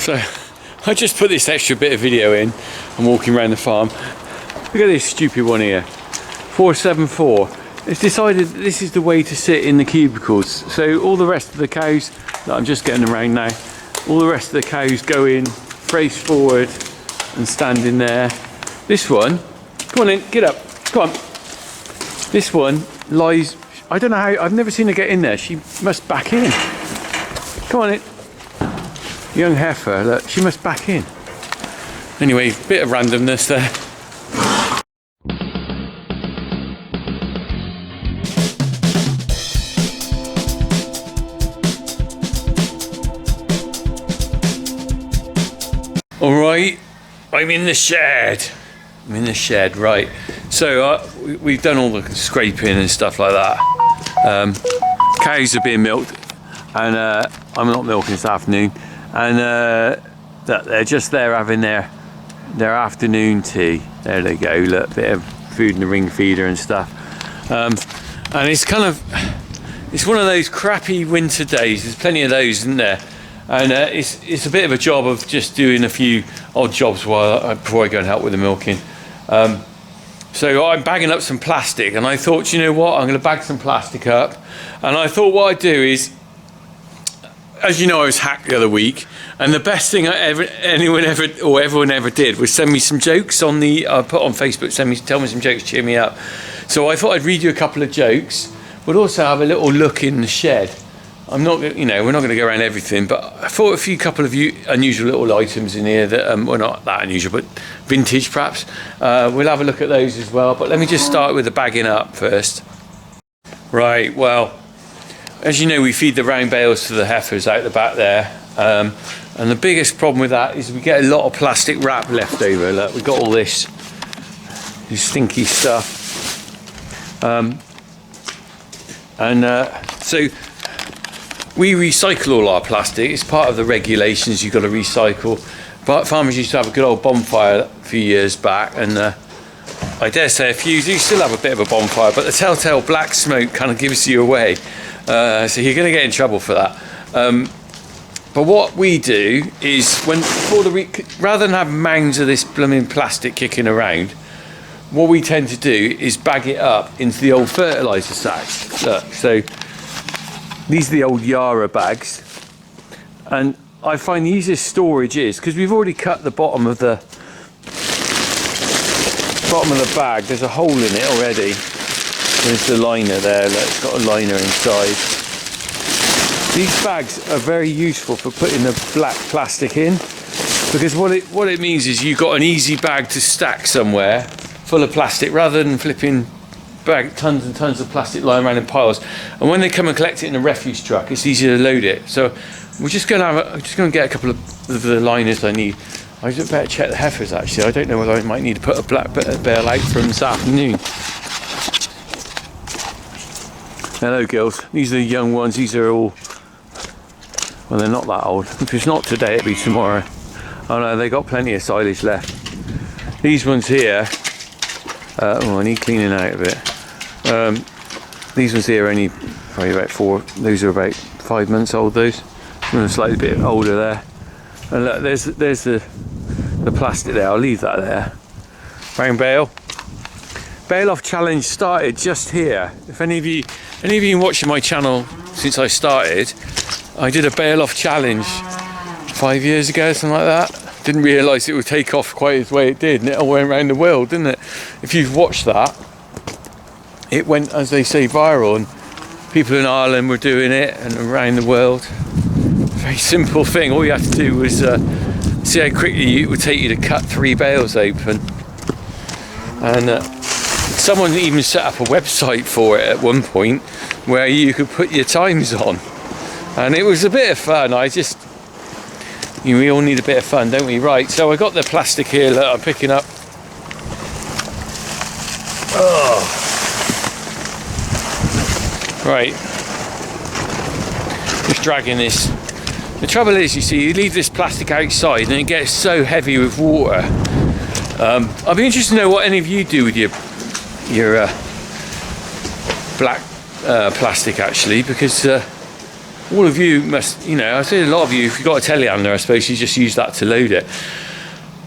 So I just put this extra bit of video in. I'm walking around the farm. Look at this stupid one here, 474. It's decided this is the way to sit in the cubicles. So all the rest of the cows, I'm just getting around now, all the rest of the cows go in, face forward and stand in there. This one, come on in, get up, come on. This one lies, I don't know how, I've never seen her get in there. She must back in. Come on in. Young heifer, look, she must back in. Anyway, bit of randomness there. All right, I'm in the shed. I'm in the shed, right. So we've done all the scraping and stuff like that. Cows are being milked, and I'm not milking this afternoon. And they're just there having their afternoon tea. There they go. Look, bit of food in the ring feeder and stuff. And it's kind of, it's one of those crappy winter days. There's plenty of those, isn't there? And it's a bit of a job of just doing a few odd jobs before I go and help with the milking. So I'm bagging up some plastic, and I thought, you know what, I'm going to bag some plastic up. And I thought what I'd do is, as you know, I was hacked the other week, and the best thing everyone ever did was send me some jokes on the put on Facebook, tell me some jokes, cheer me up. So I thought I'd read you a couple of jokes, but also have a little look in the shed. I'm not, you know, we're not going to go around everything, but I thought a couple of unusual little items in here that, well, not that unusual, but vintage perhaps. We'll have a look at those as well, but let me just start with the bagging up first. Right, well, as you know, we feed the round bales to the heifers out the back there, and the biggest problem with that is we get a lot of plastic wrap left over. Look, we've got all this stinky stuff, so we recycle all our plastic. It's part of the regulations, you've got to recycle. But farmers used to have a good old bonfire a few years back, and I dare say a few do still have a bit of a bonfire, but the telltale black smoke kind of gives you away. So you're going to get in trouble for that. But what we do is, rather than have mounds of this blooming plastic kicking around, what we tend to do is bag it up into the old fertiliser sacks. Look, so these are the old Yara bags, and I find the easiest storage is, because we've already cut the bottom of the bag, there's a hole in it already. There's the liner there, look, it's got a liner inside. These bags are very useful for putting the black plastic in, because what it means is you've got an easy bag to stack somewhere full of plastic, rather than flipping tons and tons of plastic lying around in piles. And when they come and collect it in a refuse truck, it's easier to load it. So we're just going to get a couple of the liners I need. I just better check the heifers actually. I don't know whether I might need to put a black bale out for them this afternoon. Hello girls, these are the young ones. These are all, well, they're not that old. If it's not today, it'll be tomorrow. Oh no, they got plenty of silage left. These ones here, I need cleaning out a bit. These ones here are only probably about 4, those are about 5 months old, those. And a slightly bit older there. And look, there's the plastic there, I'll leave that there. Round bale. Bale off challenge started just here. If any of you been watching my channel since I started, I did a bale off challenge 5 years ago, something like that. Didn't realise it would take off quite as way it did, and it all went around the world, didn't it? If you've watched that, it went, as they say, viral, and people in Ireland were doing it, and around the world. Very simple thing. All you have to do was see how quickly it would take you to cut 3 bales open. And someone even set up a website for it at one point where you could put your times on, and it was a bit of fun. We all need a bit of fun, don't we? Right, so I got the plastic here that I'm picking up. Oh. Right, just dragging this. The trouble is, you see, you leave this plastic outside and it gets so heavy with water. I'd be interested to know what any of you do with your black plastic actually, because all of you must, you know, I say a lot of you, if you've got a telehandler, I suppose you just use that to load it.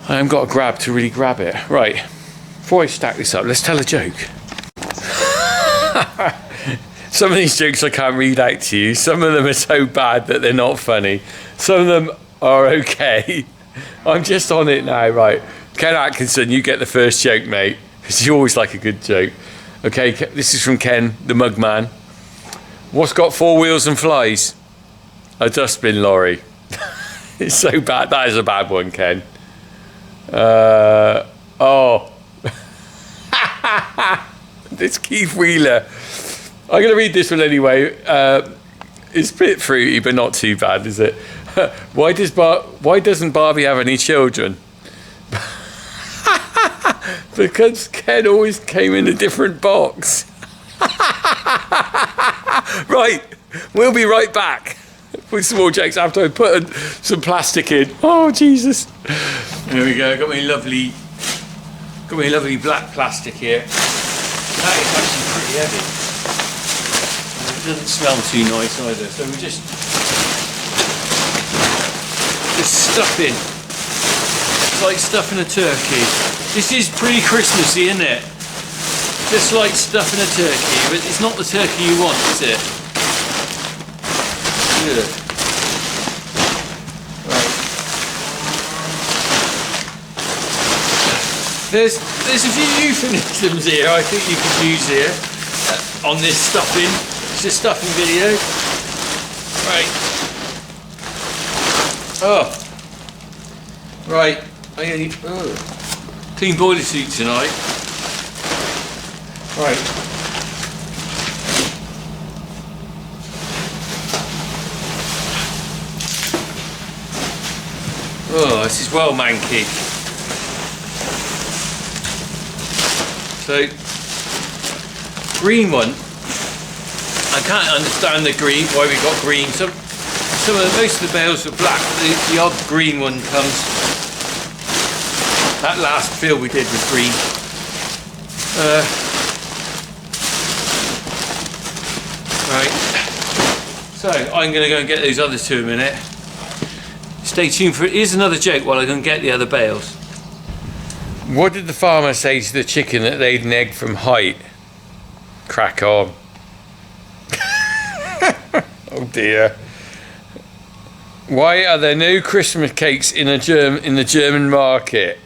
I haven't got a grab to really grab it. Right, before I stack this up, let's tell a joke. Some of these jokes I can't read out to you. Some of them are so bad that they're not funny. Some of them are okay. I'm just on it now, right. Ken Atkinson, you get the first joke, mate, because you always like a good joke. Okay, this is from Ken, the mug man. What's got 4 wheels and flies? A dustbin lorry. It's so bad. That is a bad one, Ken. Oh. It's Keith Wheeler. I'm going to read this one anyway. It's a bit fruity, but not too bad, is it? Why doesn't Barbie have any children? Because Ken always came in a different box. Right, we'll be right back with some more jokes after I put some plastic in. Oh, Jesus. There we go. Got my lovely black plastic here. That is actually pretty heavy. It doesn't smell too nice either. So we just stuff in. It's like stuffing a turkey. This is pretty Christmassy, isn't it? Just like stuffing a turkey, but it's not the turkey you want, is it? Good. Right. There's a few euphemisms here I think you could use here on this stuffing. It's a stuffing video. Right. Oh. Right. I only clean boiler suit tonight. Right. Oh, this is well manky. So, green one. I can't understand the green. Why we got green. Most of the bales are black. The odd green one comes. That last fill we did was green. Right. So I'm going to go and get those other two in a minute. Stay tuned for it. Here's another joke while I go and get the other bales. What did the farmer say to the chicken that laid an egg from height? Crack on. Oh dear. Why are there no Christmas cakes in the German market?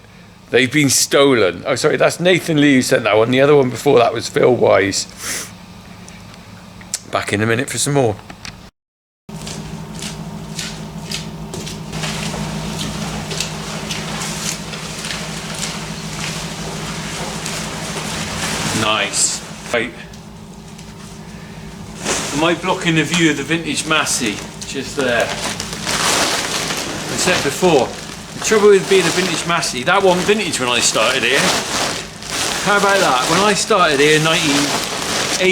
They've been stolen. Oh, sorry, that's Nathan Lee who sent that one. The other one before that was Phil Wise. Back in a minute for some more. Nice. Right. Am I blocking the view of the vintage Massey? Just there. I said before, the trouble with being a vintage Massey, that wasn't vintage when I started here. How about that? When I started here in 1984,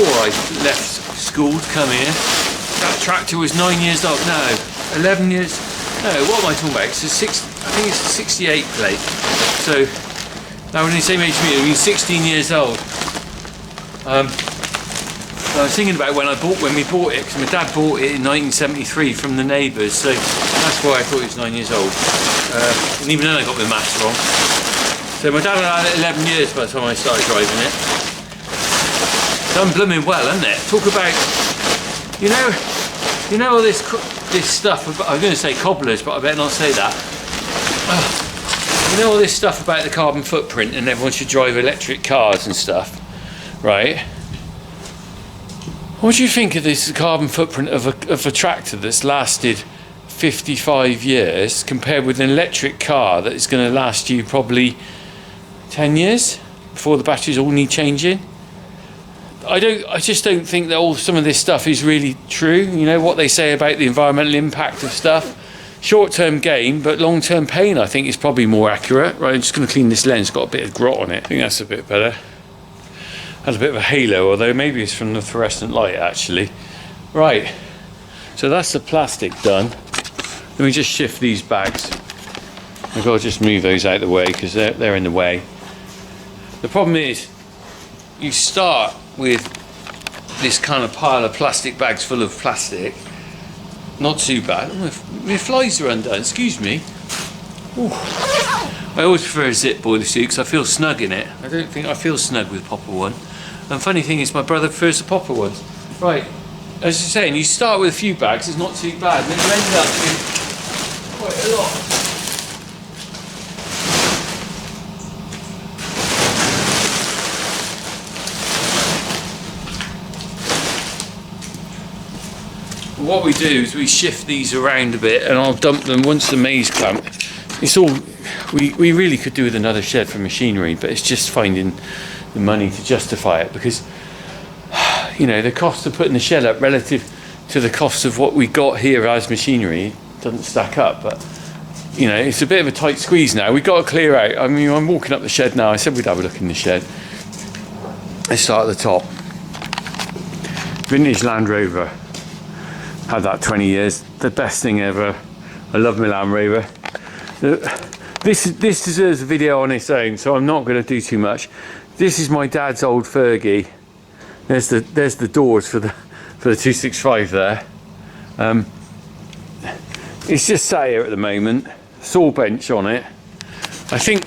I left school to come here. That tractor was 9 years old. No, 11 years. No, what am I talking about? It's I think it's a 68 plate. So that was the same age as me. It was 16 years old. I was thinking about when we bought it, because my dad bought it in 1973 from the neighbours, so that's why I thought it was 9 years old. And even then I got my maths wrong. So my dad had it 11 years by the time I started driving it. Done blooming well, hasn't it? Talk about, you know all this stuff about, I'm going to say cobblers, but I better not say that. You know all this stuff about the carbon footprint and everyone should drive electric cars and stuff, right? What do you think of this carbon footprint of a tractor that's lasted 55 years compared with an electric car that is going to last you probably 10 years before the batteries all need changing? I just don't think that some of this stuff is really true. You know what they say about the environmental impact of stuff? Short-term gain, but long-term pain, I think, is probably more accurate. Right, I'm just going to clean this lens. It's got a bit of grot on it. I think that's a bit better. Has a bit of a halo, although maybe it's from the fluorescent light, actually. Right, so that's the plastic done. Let me just shift these bags. I've got to just move those out of the way because they're in the way. The problem is, you start with this kind of pile of plastic bags full of plastic. Not too bad. Oh, my flies are undone, excuse me. Ooh. I always prefer a zip boiler suit because I feel snug in it. I don't think I feel snug with popper one. And funny thing is, my brother prefers the popper ones. Right, as you're saying, you start with a few bags, it's not too bad, and then you end up with quite a lot. What we do is we shift these around a bit, and I'll dump them once the maize clump. It's all we really could do with another shed for machinery, but it's just finding the money to justify it, because you know the cost of putting the shed up relative to the cost of what we got here as machinery doesn't stack up. But you know, it's a bit of a tight squeeze now. We've got to clear out. I mean, I'm walking up the shed now. I said we'd have a look in the shed. Let's start at the top. Vintage Land Rover. Had that 20 years, the best thing ever. I love my Land Rover. This deserves a video on its own, so I'm not going to do too much. This is my dad's old Fergie. There's the doors for the 265 there. It's just sat here at the moment. Saw bench on it. I think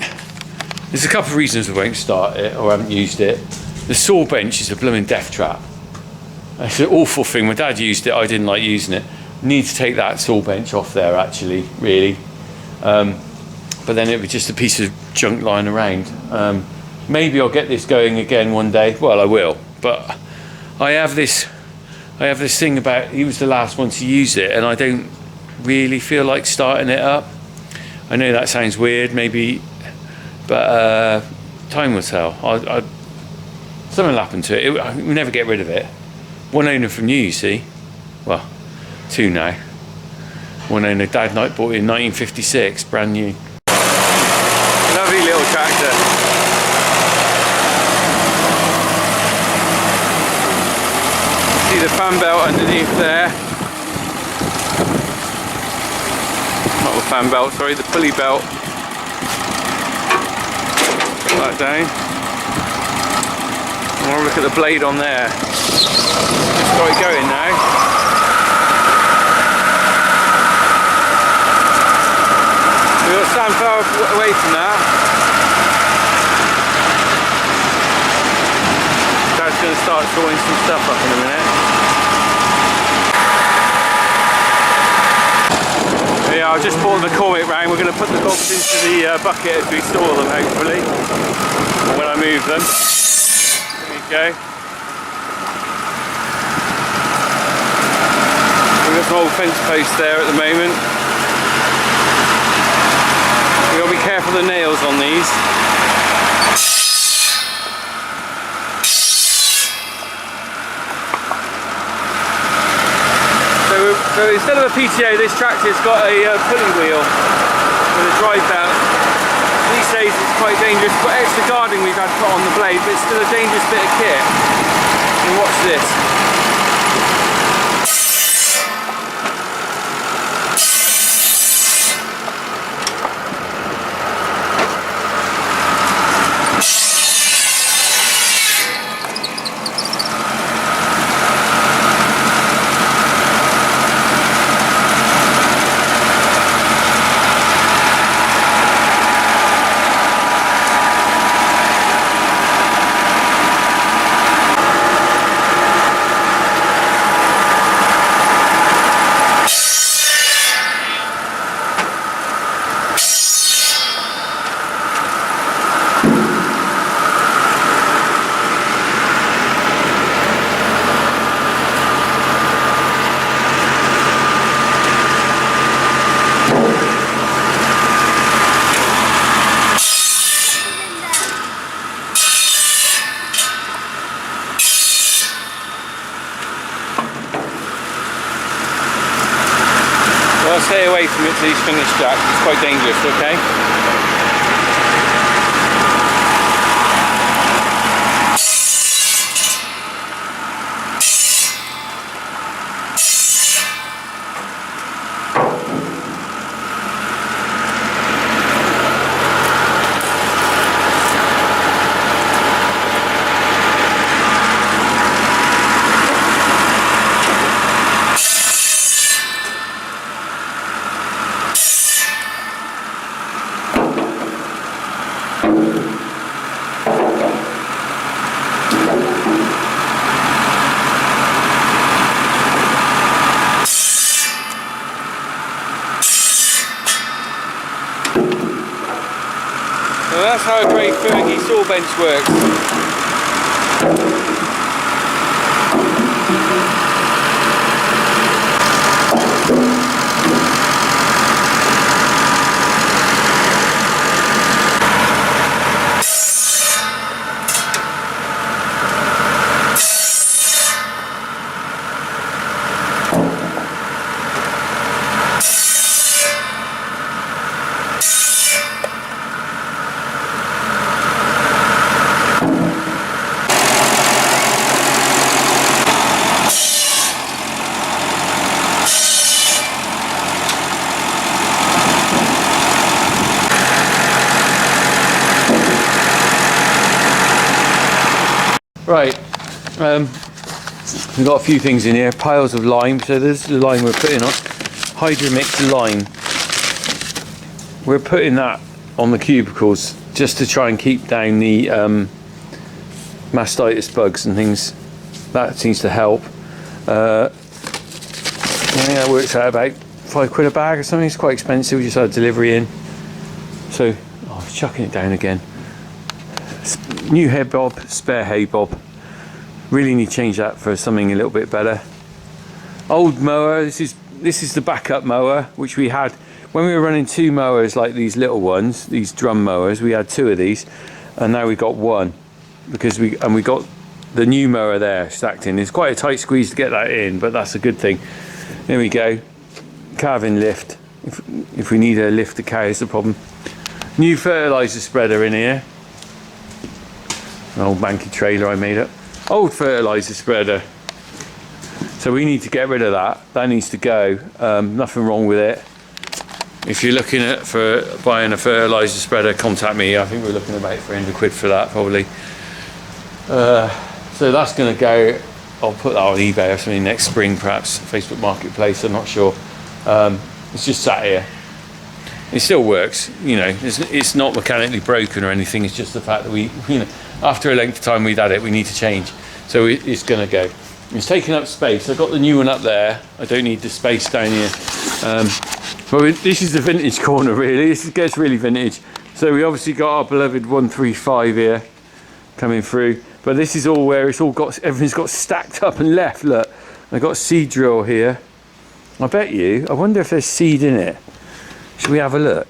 there's a couple of reasons I won't start it or haven't used it. The saw bench is a blooming death trap. It's an awful thing. My dad used it, I didn't like using it. Need to take that saw bench off there actually, really. But then it was just a piece of junk lying around. Maybe I'll get this going again one day. Well, I will. But I have this thing about, he was the last one to use it, and I don't really feel like starting it up. I know that sounds weird, maybe, but time will tell. Something will happen to it. We'll never get rid of it. One owner from new, you see. Well, two now. One owner, Dad Knight bought it in 1956, brand new. Lovely little tractor. See the fan belt underneath there. Not the fan belt, sorry, the pulley belt. Put that down. I want to look at the blade on there. Just got it going now. We've got to stand far away from that. Dad's going to start throwing some stuff up in a minute. Yeah, I've just brought the Cormick round. We're going to put the dogs into the bucket as we store them, hopefully, when I move them. There you go. We've got some old fence posts there at the moment. We've got to be careful of the nails on these. So instead of a PTO, this tractor's got a pulley wheel with a drive belt. These days it's quite dangerous. Got extra guarding we've had put on the blade, but it's still a dangerous bit of kit. And watch this. Well, stay away from it till he's finished, Jack. It's quite dangerous, okay? So that's how a Great Fergie saw bench works. Right, we've got a few things in here, piles of lime, so this is the lime we're putting on, Hydromix lime. We're putting that on the cubicles just to try and keep down the mastitis bugs and things. That seems to help. I think that works out about £5 a bag or something. It's quite expensive, we just had a delivery in. So, oh, chucking it down again. New hay bob, spare hay bob. Really need to change that for something a little bit better. Old mower, this is the backup mower which we had when we were running 2 mowers like these little ones, these drum mowers. We had 2 of these, and now we've got 1 because we got the new mower there stacked in. It's quite a tight squeeze to get that in, but that's a good thing. There we go. Calving lift. If we need a lift, the cows, the problem. New fertilizer spreader in here. An old manky trailer I made up. Old fertilizer spreader. So we need to get rid of that. That needs to go. Nothing wrong with it. If you're looking for buying a fertilizer spreader, contact me. I think we're looking about £300 for that probably. So that's going to go. I'll put that on eBay or something next spring, perhaps Facebook Marketplace. I'm not sure. It's just sat here. It still works, you know. It's not mechanically broken or anything. It's just the fact that we, you know, after a length of time we've had it, we need to change. So it's going to go. It's taking up space. I've got the new one up there. I don't need the space down here. But this is the vintage corner, really. This gets really vintage. So we obviously got our beloved 135 here coming through. But this is all where it's all got, everything's got stacked up and left. Look, I've got a seed drill here. I bet you, I wonder if there's seed in it. Should we have a look?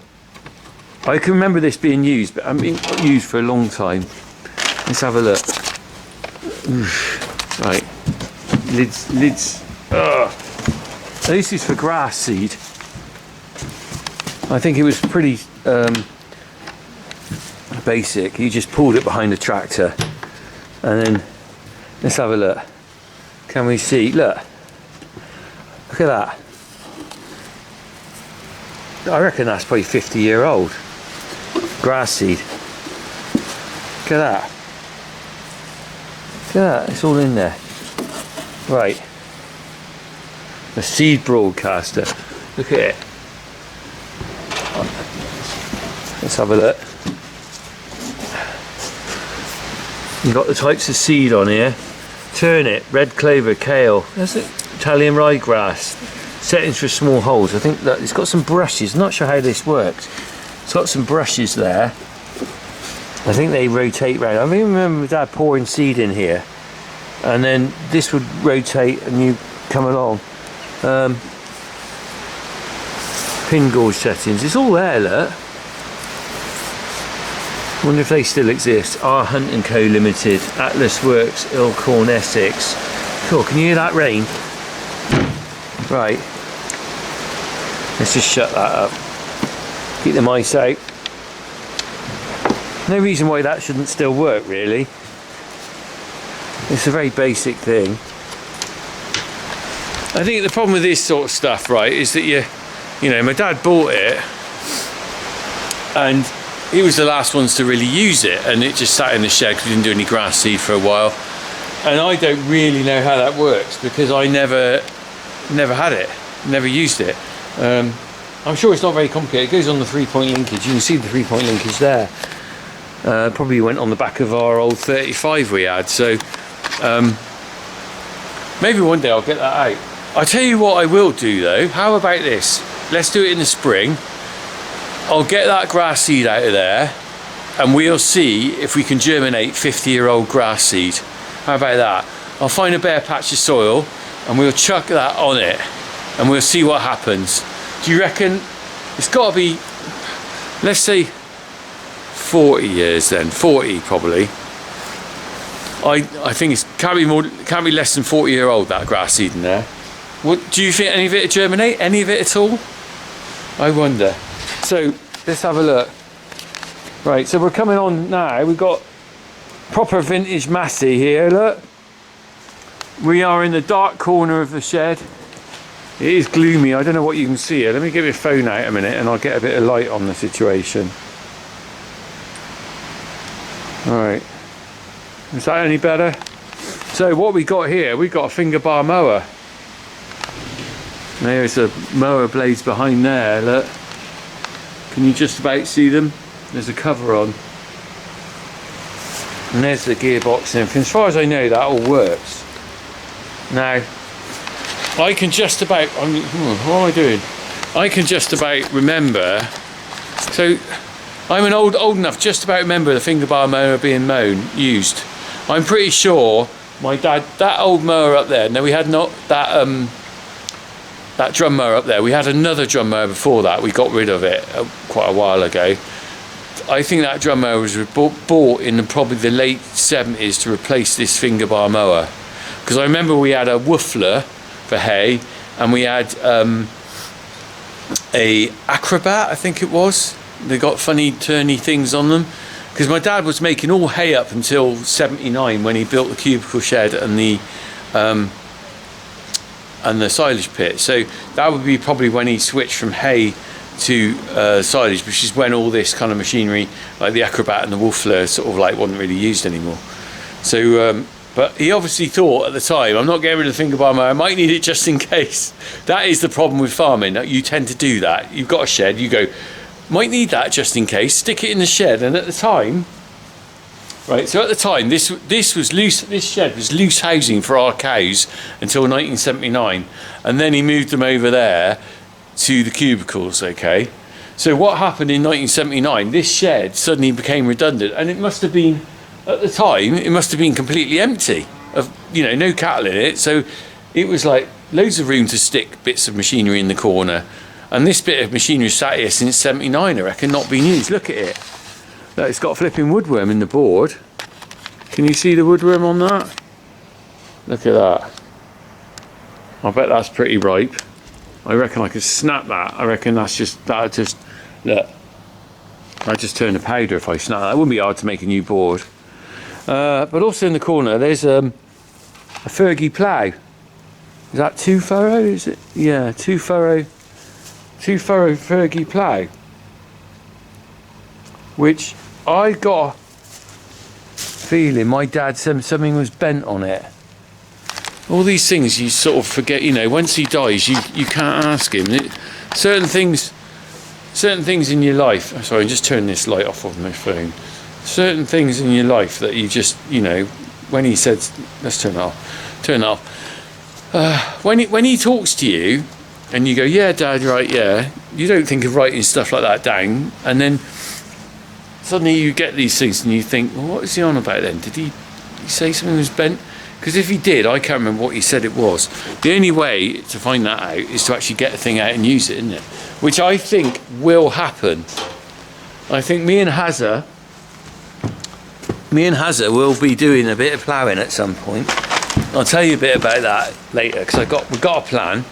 I can remember this being used, but I mean, not used for a long time. Let's have a look. Oof. Right, lids. Ugh. This is for grass seed. I think it was pretty basic. You just pulled it behind the tractor, and then let's have a look. Can we see? Look at that. I reckon that's probably 50-year-old grass seed. Look at that. Look at that, it's all in there. Right. The seed broadcaster. Look at it. Let's have a look. You've got the types of seed on here. Turnip, red clover, kale. That's it. Italian ryegrass. Settings for small holes. I think that it's got some brushes. Not sure how this works. It's got some brushes there. I think they rotate round. I remember my dad pouring seed in here, and then this would rotate and you come along. Pin gauge settings. It's all there, look. Wonder if they still exist. R Hunt and Co Limited. Atlas Works, Ilcorn, Essex. Cool. Can you hear that rain? Right. Let's just shut that up. Keep the mice out. No reason why that shouldn't still work, really. It's a very basic thing. I think the problem with this sort of stuff, right, is that you know, my dad bought it and he was the last ones to really use it, and it just sat in the shed because we didn't do any grass seed for a while. And I don't really know how that works because I never had it, never used it. I'm sure it's not very complicated. It goes on the 3-point linkage. You can see the 3-point linkage there. Probably went on the back of our old 35 we had. So maybe one day I'll get that out. I'll tell you what I will do though. How about this? Let's do it in the spring. I'll get that grass seed out of there and we'll see if we can germinate 50-year-old grass seed. How about that? I'll find a bare patch of soil and we'll chuck that on it and we'll see what happens. Do you reckon it's got to be, let's say 40 years then, 40 probably. I think it can't be less than 40-year-old, that grass seed in there. What do you think? Any of it will germinate? Any of it at all? I wonder. So let's have a look. Right, so we're coming on now. We've got proper vintage Massey here. Look, we are in the dark corner of the shed. It is gloomy. I don't know what you can see here. Let me get my phone out a minute and I'll get a bit of light on the situation. All right. Is that any better? So what we got here, we got a finger bar mower. There's the mower blades behind there, look. Can you just about see them? There's a cover on. And there's the gearbox and everything. As far as I know, that all works. Now, I can just about, what am I doing? I can just about remember, so I'm an old enough just about remember the finger bar mower being used. I'm pretty sure my dad, that old mower up there, no, we had not that that drum mower up there, we had another drum mower before that, we got rid of it quite a while ago. I think that drum mower was bought in probably the late 70s to replace this finger bar mower. Because I remember we had a woofler for hay, and we had a Acrobat, I think it was. They got funny turny things on them. Because my dad was making all hay up until 79 when he built the cubicle shed and the silage pit. So that would be probably when he switched from hay to silage, which is when all this kind of machinery like the Acrobat and the woofler sort of like wasn't really used anymore. So but he obviously thought at the time, I'm not getting rid of the finger bar mower, I might need it just in case. That is the problem with farming. You tend to do that. You've got a shed, you go, might need that just in case, stick it in the shed. And at the time, right, so at the time this was loose, this shed was loose housing for our cows until 1979, and then he moved them over there to the cubicles. Okay, so what happened in 1979, this shed suddenly became redundant, and it must have been, at the time, it must have been completely empty of, you know, no cattle in it. So it was like loads of room to stick bits of machinery in the corner. And this bit of machinery sat here since 79, I reckon, not being used. Look at it. Look, it's got a flipping woodworm in the board. Can you see the woodworm on that? Look at that. I bet that's pretty ripe. I reckon I could snap that. I reckon that'll just, look. I'd just turn to powder if I snap that. It wouldn't be hard to make a new board. But also in the corner, there's a Fergie plough. Is that 2-furrow, is it? Yeah, 2-furrow Fergie plough, which I got a feeling my dad said something was bent on it. All these things you sort of forget, you know, once he dies you can't ask him. Certain things in your life, sorry, I'm just turning this light off of my phone. Certain things in your life that you just, you know, when he said, let's turn it off. When he talks to you, and you go, yeah, Dad, right, yeah. You don't think of writing stuff like that down. And then suddenly you get these things and you think, well, what is he on about then? Did he say something was bent? Because if he did, I can't remember what he said it was. The only way to find that out is to actually get the thing out and use it, isn't it? Which I think will happen. I think me and Hazza will be doing a bit of ploughing at some point. I'll tell you a bit about that later, because we've got a plan.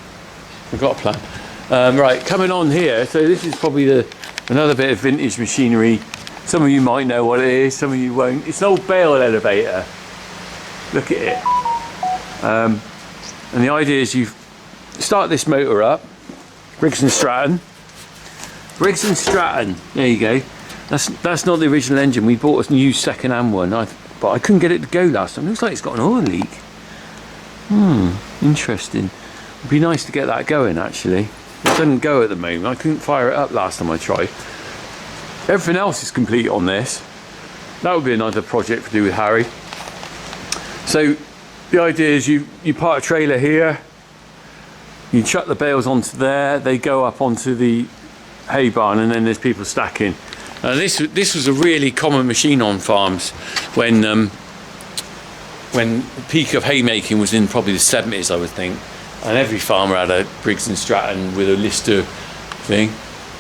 Right, coming on here, so this is probably another bit of vintage machinery. Some of you might know what it is, some of you won't. It's an old Bale elevator. Look at it. And the idea is you start this motor up, Briggs & Stratton, there you go. That's not the original engine. We bought a new second-hand one, but I couldn't get it to go last time. It looks like it's got an oil leak. Interesting. It'd be nice to get that going, actually. It doesn't go at the moment. I couldn't fire it up last time I tried. Everything else is complete on this. That would be another project to do with Harry. So the idea is you park a trailer here, you chuck the bales onto there, they go up onto the hay barn, and then there's people stacking. This was a really common machine on farms when the peak of haymaking was in probably the 70s, I would think, and every farmer had a Briggs and Stratton with a Lister thing.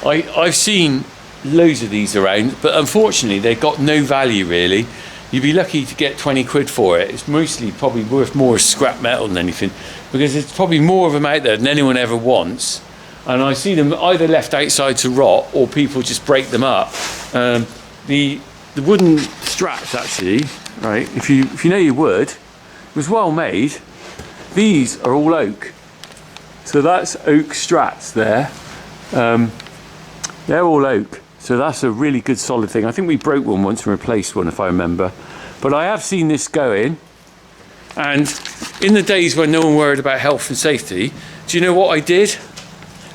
I've seen loads of these around, but unfortunately they've got no value really. You'd be lucky to get 20 quid for it. It's mostly probably worth more as scrap metal than anything, because there's probably more of them out there than anyone ever wants. And I see them either left outside to rot, or people just break them up. The wooden straps, actually, right? If you know your wood, it was well made. These are all oak, so that's oak straps there. They're all oak, so that's a really good solid thing. I think we broke one once and replaced one, if I remember. But I have seen this going, and in the days when no one worried about health and safety, do you know what I did?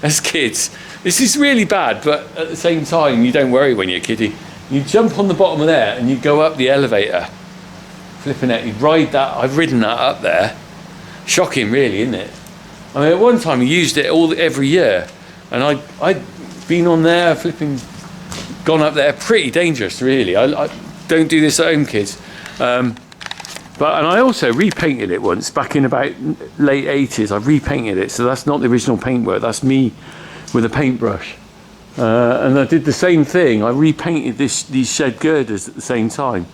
As kids, this is really bad, but at the same time you don't worry when you're a kiddie. You jump on the bottom of there and you go up the elevator, flipping it, you ride that. I've ridden that up there. Shocking really, isn't it? I mean, at one time you used it every year, and I'd been on there flipping, gone up there. Pretty dangerous really. I don't do this at home, kids. And I also repainted it once, back in about late 80s. I repainted it, so that's not the original paintwork, that's me with a paintbrush. And I did the same thing, I repainted these shed girders at the same time.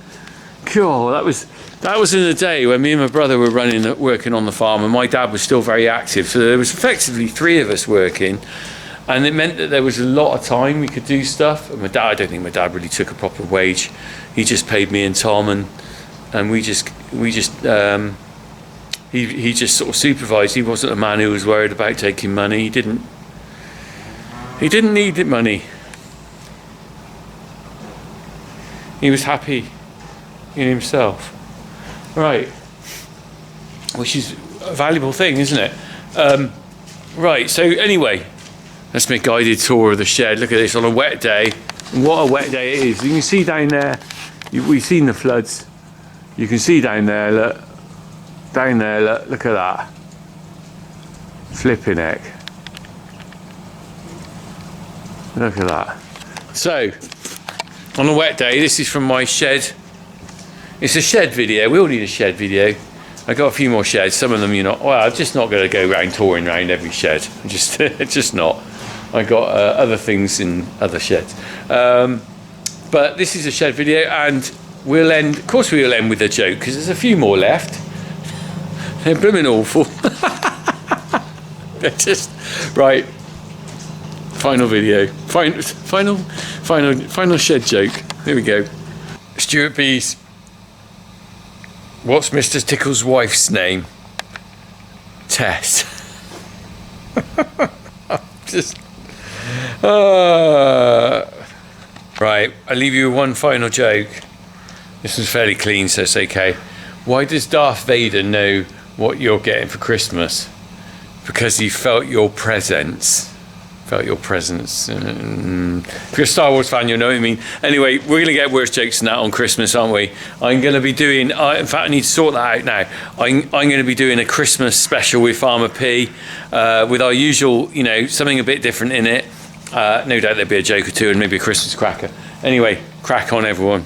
Cool, that was in the day when me and my brother were working on the farm, and my dad was still very active, so there was effectively 3 of us working, and it meant that there was a lot of time we could do stuff. And I don't think my dad really took a proper wage. He just paid me and Tom, and he just sort of supervised. He wasn't a man who was worried about taking money. He didn't need the money. He was happy in himself, right? Which is a valuable thing, isn't it? Right, so anyway, that's my guided tour of the shed. Look at this on a wet day. What a wet day it is. You can see down there, we've seen the floods. You can see down there, look. Down there, look at that. Flipping heck. Look at that. So, on a wet day, this is from my shed. It's a shed video. We all need a shed video. I got a few more sheds. Some of them, I'm just not going to go around touring around every shed. Just not. I got other things in other sheds. But this is a shed video, and we'll end with a joke, because there's a few more left. They're blooming awful. They're just right. Final video. Final shed joke. Here we go. Stuart B's. What's Mr. Tickle's wife's name? Tess. Right. I'll leave you with one final joke. This was fairly clean, so it's okay. Why does Darth Vader know what you're getting for Christmas? Because he felt your presence. If you're a Star Wars fan, you'll know what I mean. Anyway, we're going to get worse jokes than that on Christmas, aren't we? I'm going to be doing, in fact, I need to sort that out now. I'm going to be doing a Christmas special with Farmer P, with our usual, something a bit different in it. No doubt there'll be a joke or two and maybe a Christmas cracker. Anyway, crack on, everyone.